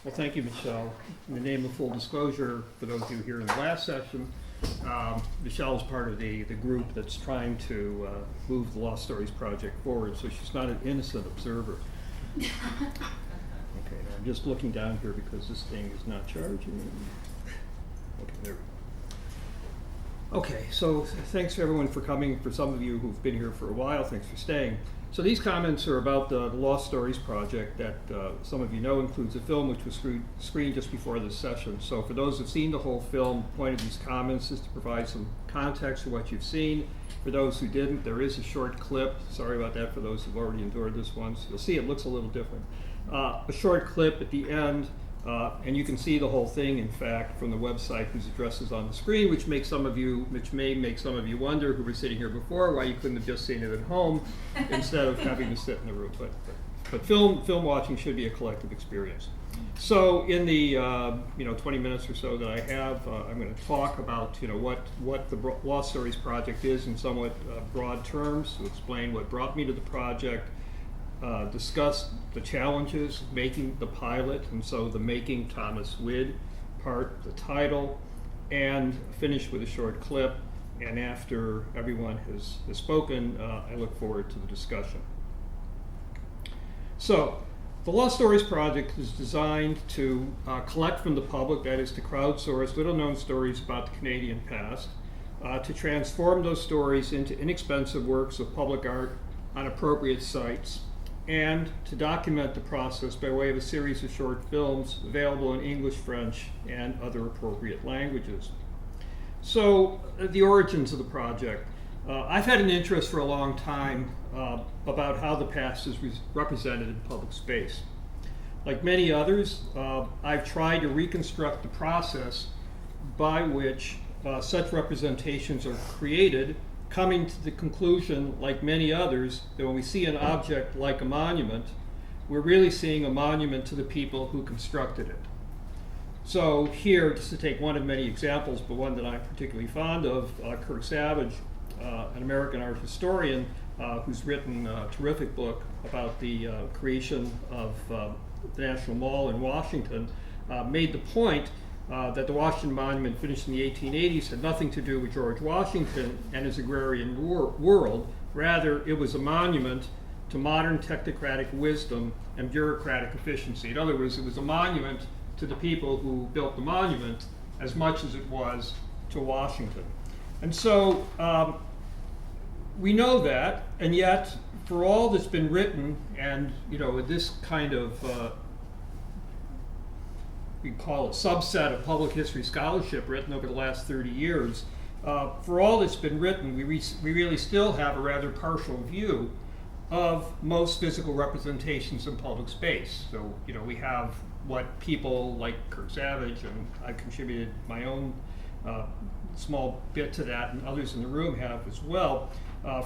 Well, thank you, Michelle. In the name of full disclosure, for those of you here in the last session, Michelle is part of the group that's trying to move the Lost Stories project forward, so she's not an innocent observer. Okay, now I'm just looking down here because this thing is not charging. Okay, there we go. Okay, so thanks for everyone for coming. For some of you who've been here for a while, thanks for staying. So these comments are about the Lost Stories project that some of you know includes a film which was screened just before this session. So for those who've seen the whole film, the point of these comments is to provide some context for what you've seen. For those who didn't, there is a short clip. Sorry about that for those who've already endured this one. So you'll see it looks a little different. A short clip at the end, and you can see the whole thing, in fact, from the website whose address is on the screen, which may make some of you wonder who were sitting here before why you couldn't have just seen it at home instead of having to sit in the room. But film watching should be a collective experience. So in the 20 minutes or so that I have, I'm going to talk about what the Lost Stories project is in somewhat broad terms, to explain what brought me to the project. Discuss the challenges making the pilot, and so the Making Thomas Widd part, the title, and finish with a short clip. And after everyone has spoken, I look forward to the discussion. So, the Lost Stories project is designed to collect from the public, that is to crowdsource little-known stories about the Canadian past, to transform those stories into inexpensive works of public art on appropriate sites, and to document the process by way of a series of short films available in English, French, and other appropriate languages. So, the origins of the project. I've had an interest for a long time about how the past is represented in public space. Like many others, I've tried to reconstruct the process by which such representations are created, coming to the conclusion, like many others, that when we see an object like a monument, we're really seeing a monument to the people who constructed it. So here, just to take one of many examples, but one that I'm particularly fond of, Kirk Savage, an American art historian who's written a terrific book about the creation of the National Mall in Washington, made the point that the Washington Monument, finished in the 1880s, had nothing to do with George Washington and his agrarian world. Rather, it was a monument to modern technocratic wisdom and bureaucratic efficiency. In other words, it was a monument to the people who built the monument as much as it was to Washington. And so we know that, and yet for all that's been written, and this kind of we call it subset of public history scholarship written over the last 30 years, for all that's been written, we really still have a rather partial view of most physical representations in public space. So, we have what people like Kirk Savage, and I contributed my own small bit to that, and others in the room have as well.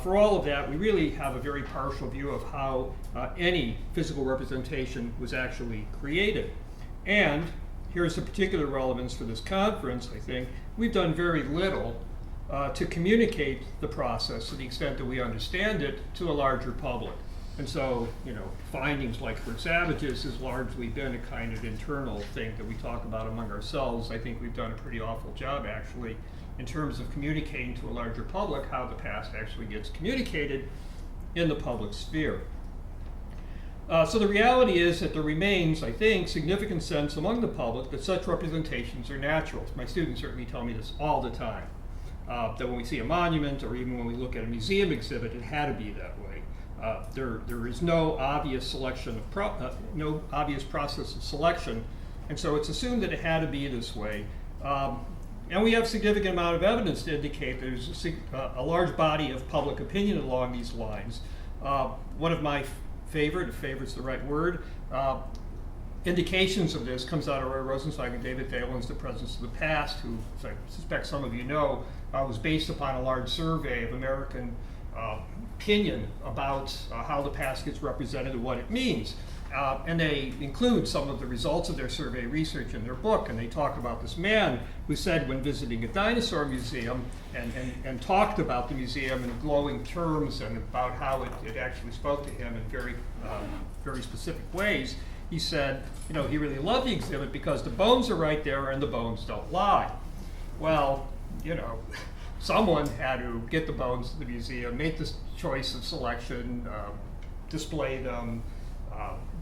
For all of that, we really have a very partial view of how any physical representation was actually created. And here's the particular relevance for this conference, I think. We've done very little to communicate the process to the extent that we understand it to a larger public. And so, findings like Kirk Savage's has largely been a kind of internal thing that we talk about among ourselves. I think we've done a pretty awful job, actually, in terms of communicating to a larger public how the past actually gets communicated in the public sphere. So the reality is that there remains, I think, significant sense among the public that such representations are natural. My students certainly tell me this all the time, that when we see a monument or even when we look at a museum exhibit, it had to be that way. There is no obvious selection of no obvious process of selection, and so it's assumed that it had to be this way. And we have a significant amount of evidence to indicate there's a large body of public opinion along these lines. One of my favorite, if favorite's the right word, indications of this comes out of Roy Rosenzweig and David Thalen's The Presence of the Past, who, as I suspect some of you know, was based upon a large survey of American opinion about how the past gets represented and what it means. And they include some of the results of their survey research in their book, and they talk about this man who said when visiting a dinosaur museum and talked about the museum in glowing terms and about how it actually spoke to him in very specific ways. he said, he really loved the exhibit because the bones are right there and the bones don't lie. Well, someone had to get the bones to the museum, make this choice of selection, display them,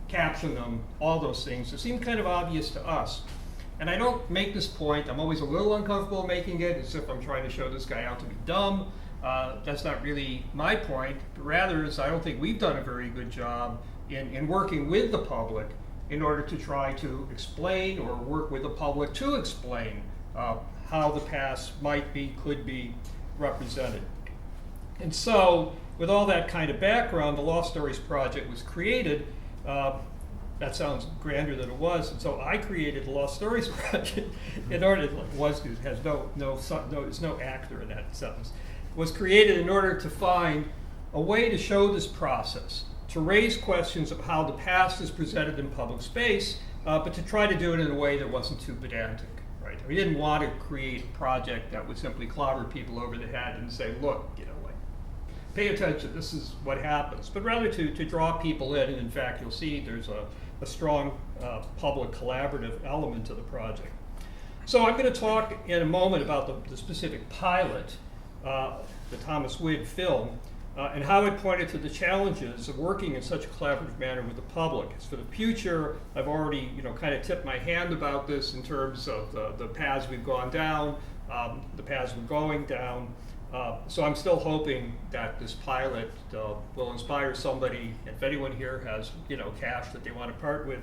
caption them, all those things. It seemed kind of obvious to us. And I don't make this point, I'm always a little uncomfortable making it, as if I'm trying to show this guy out to be dumb. That's not really my point, but rather is I don't think we've done a very good job in working with the public in order to try to explain or work with the public to explain how the past might be, could be represented. And so, with all that kind of background, the Lost Stories Project was created. That sounds grander than it was, and so I created the Lost Stories Project in order, it has there's no actor in that sentence, was created in order to find a way to show this process, to raise questions of how the past is presented in public space, but to try to do it in a way that wasn't too pedantic. Right? We didn't want to create a project that would simply clobber people over the head and say, look, pay attention, this is what happens, but rather to draw people in, and in fact you'll see there's a strong public collaborative element to the project. So I'm going to talk in a moment about the specific pilot, the Thomas Widd film, and how it pointed to the challenges of working in such a collaborative manner with the public. As for the future, I've already kind of tipped my hand about this in terms of the paths we've gone down, the paths we're going down. So I'm still hoping that this pilot will inspire somebody. If anyone here has cash that they want to part with,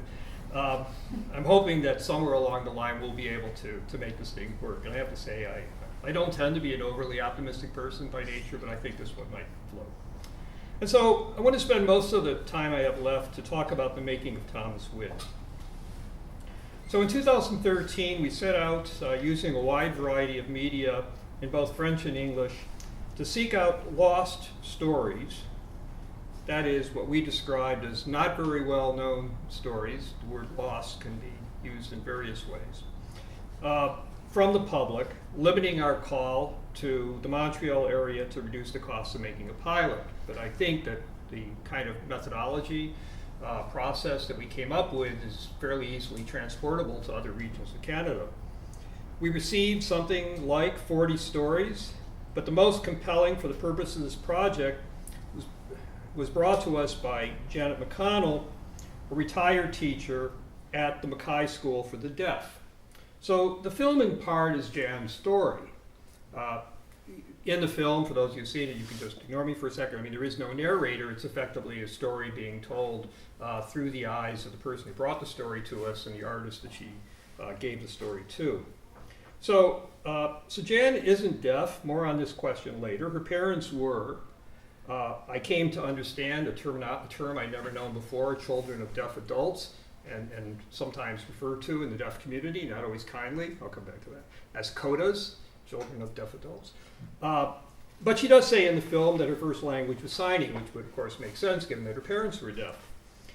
I'm hoping that somewhere along the line we'll be able to make this thing work. And I have to say, I don't tend to be an overly optimistic person by nature, but I think this one might float. And so I want to spend most of the time I have left to talk about the making of Thomas Widd. So in 2013, we set out using a wide variety of media in both French and English to seek out lost stories. That is what we described as not very well known stories. The word lost can be used in various ways. From the public, limiting our call to the Montreal area to reduce the cost of making a pilot. But I think that the kind of methodology process that we came up with is fairly easily transportable to other regions of Canada. We received something like 40 stories, but the most compelling for the purpose of this project was brought to us by Janet Mcconnell, a retired teacher at the Mackay School for the Deaf. So the film in part is Jan's story. In the film, for those of you who've seen it, you can just ignore me for a second. I mean, there is no narrator. It's effectively a story being told through the eyes of the person who brought the story to us and the artist that she gave the story to. So Jan isn't deaf. More on this question later. Her parents were. I came to understand a term I'd never known before, children of deaf adults, and sometimes referred to in the deaf community, not always kindly, I'll come back to that, as CODAs, children of deaf adults. But she does say in the film that her first language was signing, which would of course make sense given that her parents were deaf.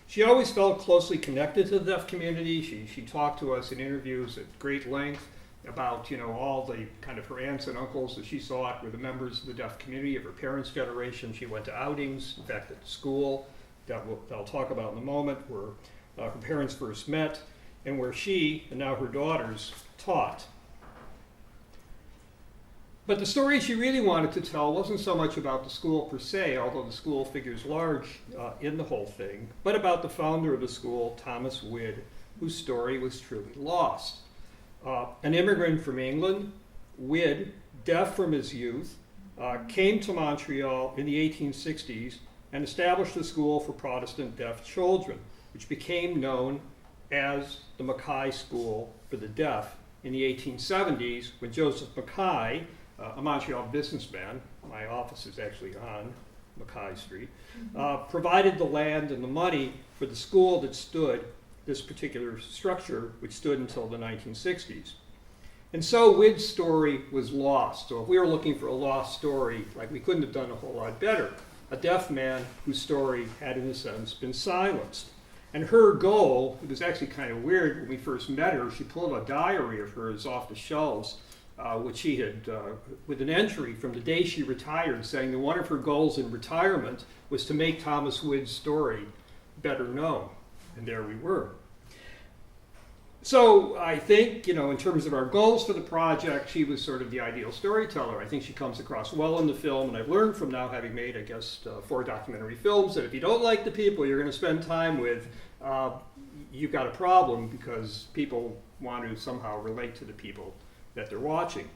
She always felt closely connected to the deaf community. She talked to us in interviews at great length about all the kind of her aunts and uncles that she thought were the members of the deaf community of her parents' generation. She went to outings, in fact at the school that I'll talk about in a moment, where her parents first met and where she and now her daughters taught. But the story she really wanted to tell wasn't so much about the school per se, although the school figures large in the whole thing, but about the founder of the school, Thomas Widd, whose story was truly lost. An immigrant from England, Widd, deaf from his youth, came to Montreal in the 1860s and established a school for Protestant deaf children, which became known as the Mackay School for the Deaf in the 1870s, when Joseph Mackay, a Montreal businessman, my office is actually on Mackay Street, provided the land and the money for the school that stood, this particular structure, which stood until the 1960s. And so Widd's story was lost. So if we were looking for a lost story, like we couldn't have done a whole lot better. A deaf man whose story had, in a sense, been silenced. And her goal, it was actually kind of weird when we first met her, she pulled a diary of hers off the shelves, which she had, with an entry from the day she retired, saying that one of her goals in retirement was to make Thomas Widd's story better known. And there we were. So I think, in terms of our goals for the project, she was sort of the ideal storyteller. I think she comes across well in the film, and I've learned from now having made, I guess, 4 documentary films, that if you don't like the people you're going to spend time with, you've got a problem, because people want to somehow relate to the people that they're watching.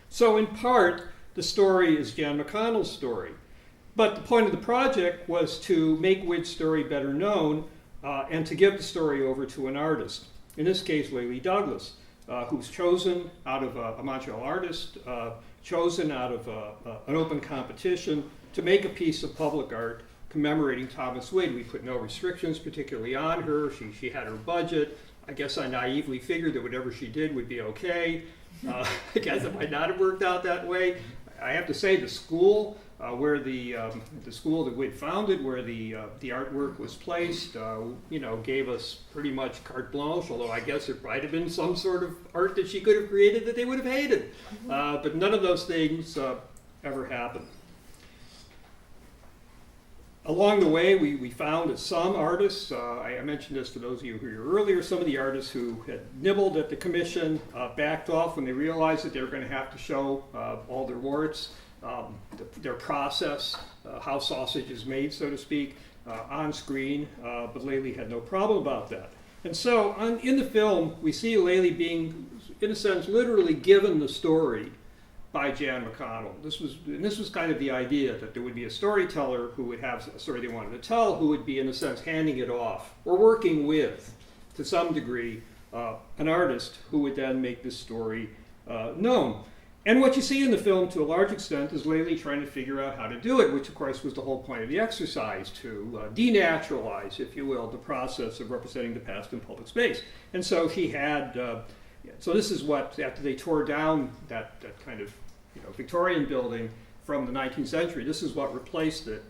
So in part, the story is Jan Mcconnell's story. But the point of the project was to make Wid's story better known, and to give the story over to an artist. In this case, Laylie Douglas, who's chosen out of a Montreal artist, chosen out of an open competition to make a piece of public art commemorating Thomas Wid. We put no restrictions particularly on her. She had her budget. I guess I naively figured that whatever she did would be okay. I guess it might not have worked out that way. I have to say the school where the school that Wid founded, where the artwork was placed, gave us pretty much carte blanche. Although I guess it might have been some sort of art that she could have created that they would have hated. But none of those things ever happened. Along the way, we found that some artists, I mentioned this to those of you who were here earlier, some of the artists who had nibbled at the commission backed off when they realized that they were going to have to show all their warts, their process, how sausage is made, so to speak, on screen, but Laylie had no problem about that. And so in the film, we see Laylie being, in a sense, literally given the story by Jan Mcconnell. This was kind of the idea, that there would be a storyteller who would have a story they wanted to tell, who would be, in a sense, handing it off, or working with, to some degree, an artist who would then make this story known. And what you see in the film, to a large extent, is Laylie trying to figure out how to do it, which, of course, was the whole point of the exercise, to denaturalize, if you will, the process of representing the past in public space. And so she had... So this is what, after they tore down that kind of Victorian building from the 19th century, this is what replaced it.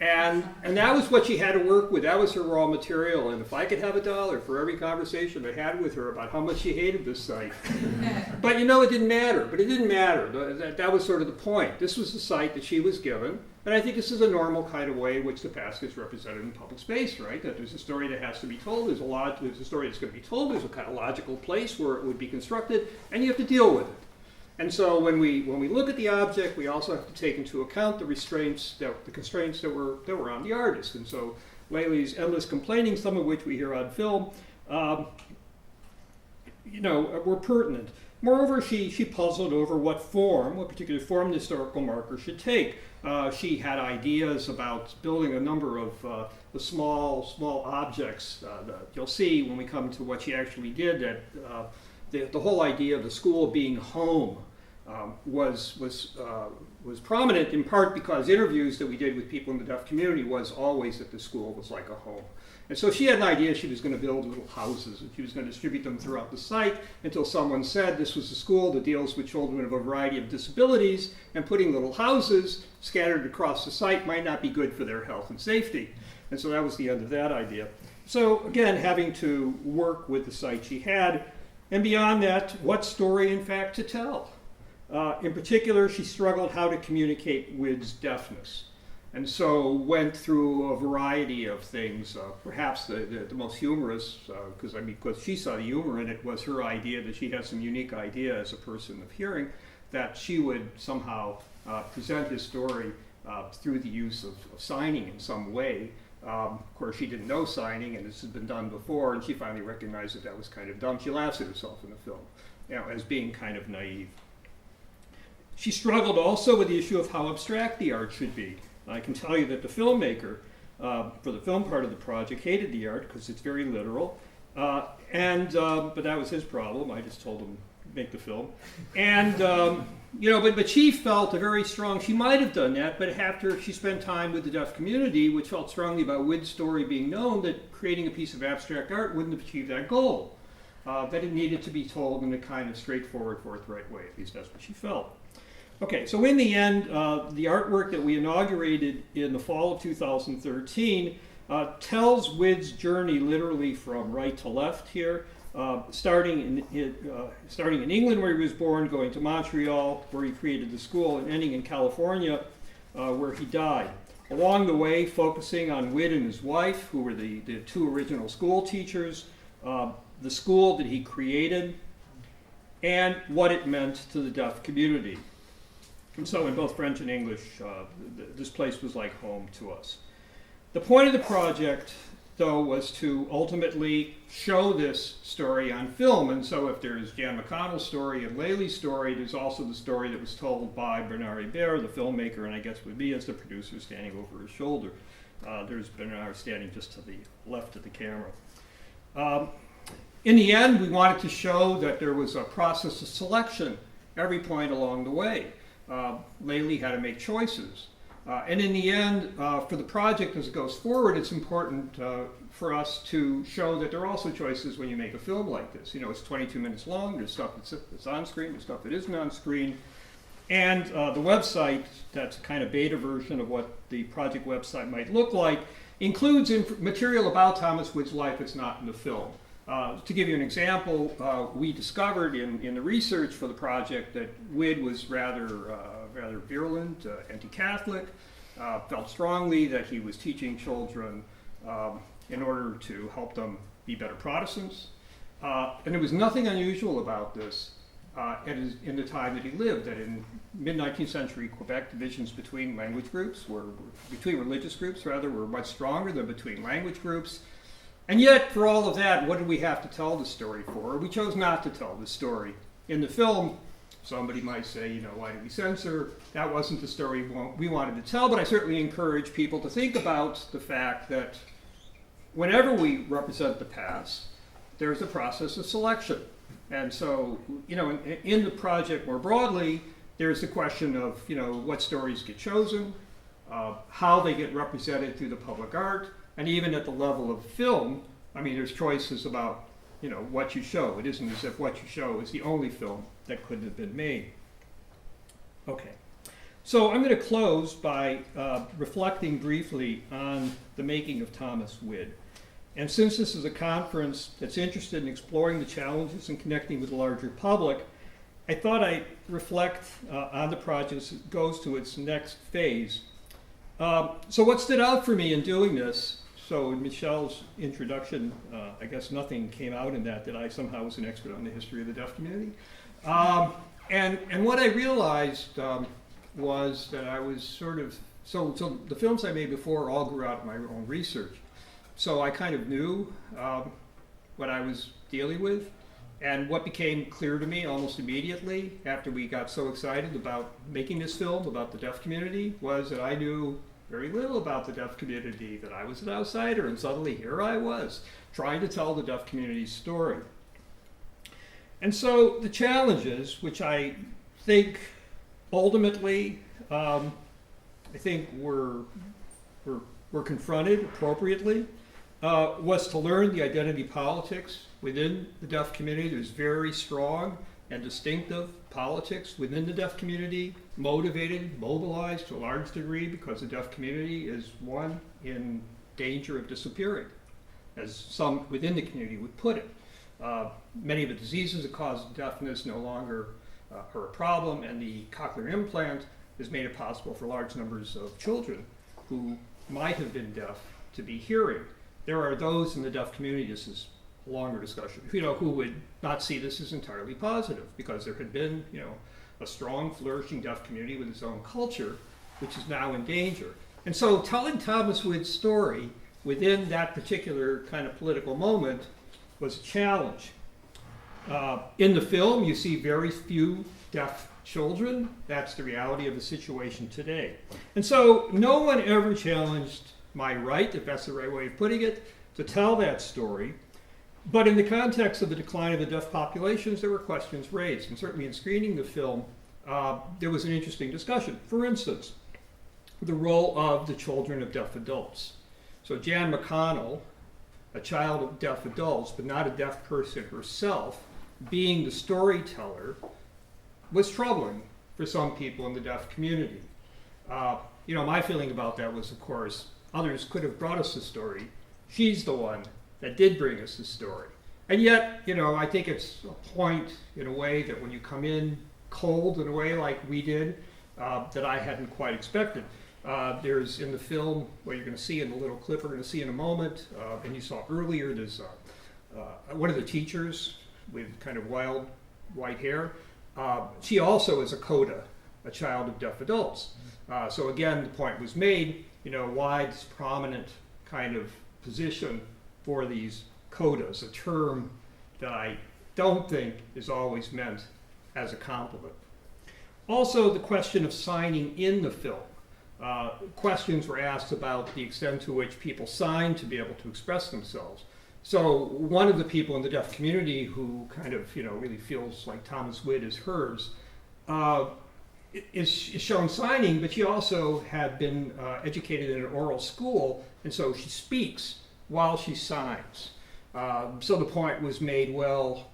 And that was what she had to work with. That was her raw material. And if I could have $1 for every conversation I had with her about how much she hated this site. But it didn't matter. But it didn't matter. That was sort of the point. This was the site that she was given. And I think this is a normal kind of way in which the past gets represented in public space, right? That there's a story that has to be told. There's a story that's going to be told. There's a kind of logical place where it would be constructed, and you have to deal with it. And so when we look at the object, we also have to take into account the constraints that were on the artist. And so Laylie's endless complaining, some of which we hear on film, were pertinent. Moreover, she puzzled over what particular form the historical marker should take. She had ideas about building a number of the small objects. You'll see when we come to what she actually did that the whole idea of the school being home was prominent, in part because interviews that we did with people in the deaf community was always that the school was like a home. And so she had an idea she was going to build little houses, and she was going to distribute them throughout the site until someone said this was a school that deals with children of a variety of disabilities, and putting little houses scattered across the site might not be good for their health and safety. And so that was the end of that idea. So again, having to work with the site she had, and beyond that, what story in fact to tell. In particular, she struggled how to communicate Wid's deafness. And so went through a variety of things. Perhaps the most humorous, because she saw the humor in it, was her idea that she had some unique idea as a person of hearing, that she would somehow present his story through the use of signing in some way. Of course, she didn't know signing, and this had been done before, and she finally recognized that was kind of dumb. She laughs at herself in the film, as being kind of naive. She struggled also with the issue of how abstract the art should be. I can tell you that the filmmaker, for the film part of the project, hated the art because it's very literal, but that was his problem. I just told him to make the film, and but she felt she might have done that, but after she spent time with the deaf community, which felt strongly about Wid's story being known, that creating a piece of abstract art wouldn't have achieved that goal. That it needed to be told in a kind of straightforward, forthright way. At least that's what she felt. Okay, so in the end, the artwork that we inaugurated in the fall of 2013 tells Wid's journey literally from right to left here, starting in England where he was born, going to Montreal where he created the school, and ending in California where he died. Along the way, focusing on Wid and his wife, who were the two original school teachers, the school that he created, and what it meant to the deaf community. And so in both French and English, this place was like home to us. The point of the project, though, was to ultimately show this story on film. And so if there's Jan Mcconnell's story and Laley's story, there's also the story that was told by Bernard Hébert, the filmmaker, and I guess with me as the producer standing over his shoulder. There's Bernard standing just to the left of the camera. In the end, we wanted to show that there was a process of selection every point along the way. Laley had to make choices. And in the end, for the project as it goes forward, it's important for us to show that there are also choices when you make a film like this. You know, it's 22 minutes long, there's stuff that's on screen, there's stuff that isn't on screen. And the website, that's a kind of beta version of what the project website might look like, includes material about Thomas Wood's life that's not in the film. To give you an example, we discovered in the research for the project that Wood was rather virulent, anti-Catholic, felt strongly that he was teaching children in order to help them be better Protestants. And there was nothing unusual about this in the time that he lived, that in mid-19th century Quebec, divisions between language groups, between religious groups rather, were much stronger than between language groups. And yet, for all of that, what did we have to tell the story for? We chose not to tell the story. In the film, somebody might say, you know, why did we censor? That wasn't the story we wanted to tell, but I certainly encourage people to think about the fact that whenever we represent the past, there's a process of selection. And so, you know, in the project more broadly, there's the question of, you know, what stories get chosen, how they get represented through the public art, and even at the level of film, I mean, there's choices about, you know, what you show. It isn't as if what you show is the only film that could have been made. Okay, so I'm going to close by reflecting briefly on the making of Thomas Wood. And since this is a conference that's interested in exploring the challenges and connecting with the larger public, I thought I'd reflect on the project as it goes to its next phase. So what stood out for me in doing this, so in Michelle's introduction, I guess nothing came out in that I somehow was an expert on the history of the deaf community. And what I realized was that I was sort of, so the films I made before all grew out of my own research. So I kind of knew what I was dealing with. And what became clear to me almost immediately after we got so excited about making this film about the deaf community was that I knew very little about the deaf community, that I was an outsider, and suddenly here I was trying to tell the deaf community's story. And so the challenges, which I think ultimately, I think were confronted appropriately, was to learn the identity politics within the deaf community. There's very strong and distinctive politics within the deaf community, motivated, mobilized to a large degree because the deaf community is one in danger of disappearing, as some within the community would put it. Many of the diseases that cause deafness no longer are a problem, and the cochlear implant has made it possible for large numbers of children who might have been deaf to be hearing. There are those in the deaf community, this is a longer discussion, you know, who would not see this as entirely positive because there had been, you know, a strong, flourishing deaf community with its own culture, which is now in danger. And so telling Thomas Wood's story within that particular kind of political moment was a challenge. In the film, you see very few deaf children. That's the reality of the situation today. And so no one ever challenged my right, if that's the right way of putting it, to tell that story. But in the context of the decline of the deaf populations, there were questions raised. And certainly in screening the film, there was an interesting discussion. For instance, the role of the children of deaf adults. So Jan Mcconnell, a child of deaf adults, but not a deaf person herself, being the storyteller, was troubling for some people in the deaf community. You know, my feeling about that was, of course, others could have brought us the story. She's the one that did bring us the story. And yet, you know, I think it's a point in a way that when you come in cold in a way like we did, that I hadn't quite expected. There's in the film, what you're going to see in the little clip we're going to see in a moment, and you saw earlier, there's one of the teachers with kind of wild white hair. She also is a CODA, a child of deaf adults. So again, the point was made, why this prominent kind of position for these CODAs, a term that I don't think is always meant as a compliment. Also, the question of signing in the film. Questions were asked about the extent to which people sign to be able to express themselves. So one of the people in the deaf community who kind of, really feels like Thomas Witt is hers, is shown signing, but she also had been educated in an oral school, and so she speaks while she signs. So the point was made, well,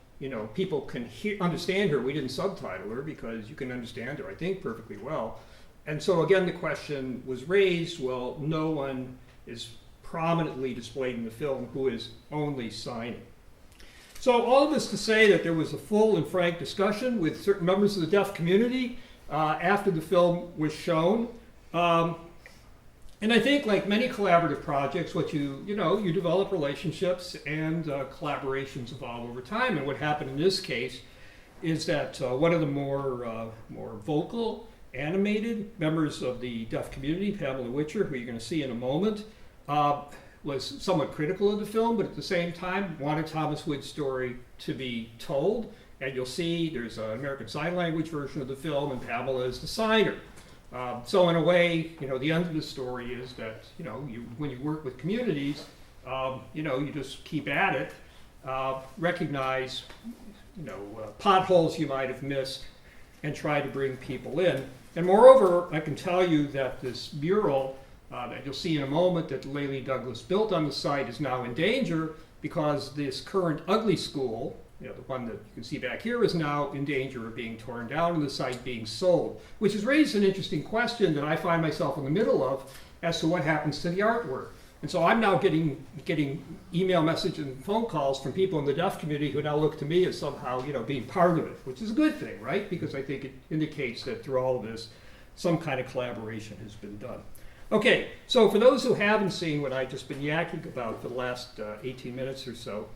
people can understand her. We didn't subtitle her because you can understand her, I think, perfectly well. And so again, the question was raised, well, no one is prominently displayed in the film who is only signing. So all of this to say that there was a full and frank discussion with certain members of the deaf community after the film was shown. And I think, like many collaborative projects, what you develop relationships and collaborations evolve over time. And what happened in this case is that one of the more vocal, animated members of the deaf community, Pamela Witcher, who you're going to see in a moment, was somewhat critical of the film, but at the same time wanted Thomas Witt's story to be told. And you'll see there's an American Sign Language version of the film, and Pamela is the signer. So in a way, the end of the story is that, when you work with communities, you just keep at it, recognize, potholes you might have missed, and try to bring people in. And moreover, I can tell you that this mural that you'll see in a moment that Laylie Douglas built on the site is now in danger because this current ugly school, the one that you can see back here, is now in danger of being torn down and the site being sold, which has raised an interesting question that I find myself in the middle of as to what happens to the artwork. And so I'm now getting email messages and phone calls from people in the deaf community who now look to me as somehow, being part of it, which is a good thing, right? Because I think it indicates that through all of this, some kind of collaboration has been done. Okay, so for those who haven't seen what I've just been yakking about for the last 18 minutes or so,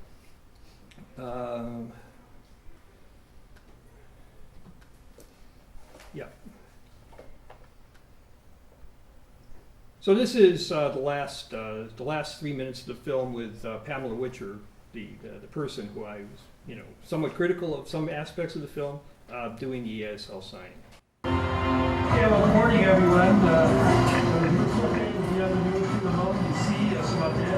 yeah. So this is the last 3 minutes of the film with Pamela Witcher, the person who I was, somewhat critical of some aspects of the film, doing the ESL signing. Yeah, well, good morning, everyone. Bienvenue tout le monde ici ce matin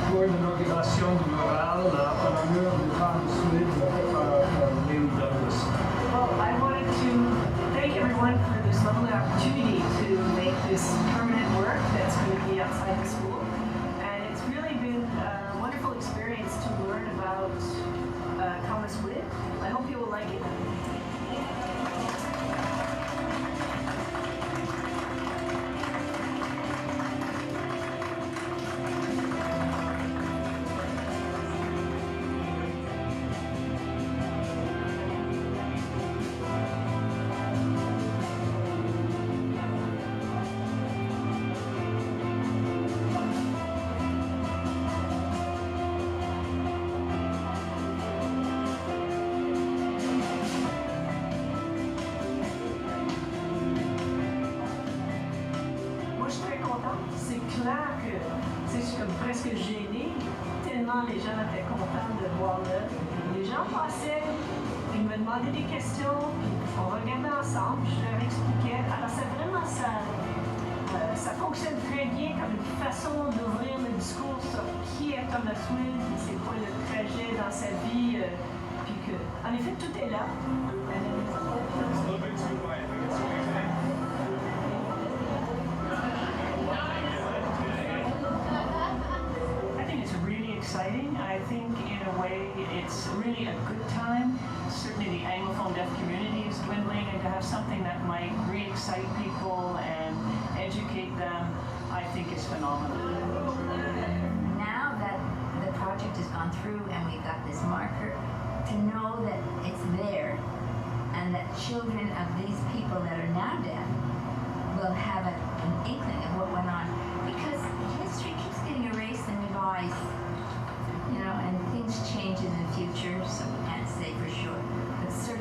pour l'inauguration du mural en l'honneur de Thomas Witt par Laylie Douglas. Well, I wanted to thank everyone for this lovely opportunity to make this permanent work that's going to be outside the school. And it's really been a wonderful experience to learn about Thomas Witt. I hope you will like it. C'est clair que je suis comme presque gênée, tellement les gens étaient contents de voir l'œuvre. Les gens passaient, ils me demandaient des questions, puis on regardait ensemble, je leur expliquais. Alors c'est vraiment ça fonctionne très bien comme une façon d'ouvrir le discours sur qui est Thomas Witt, c'est quoi le trajet dans sa vie, puis que, en effet, tout est là. Exciting. I think in a way it's really a good time. Certainly the Anglophone deaf community is dwindling, and to have something that might re-excite people and educate them, I think is phenomenal. Now that the project has gone through and we've got this marker, to know that it's there and that children of these people that are now deaf will have an inkling of what went on, because history keeps getting erased and revised. And things things change in the future, so we can't say for sure. But certainly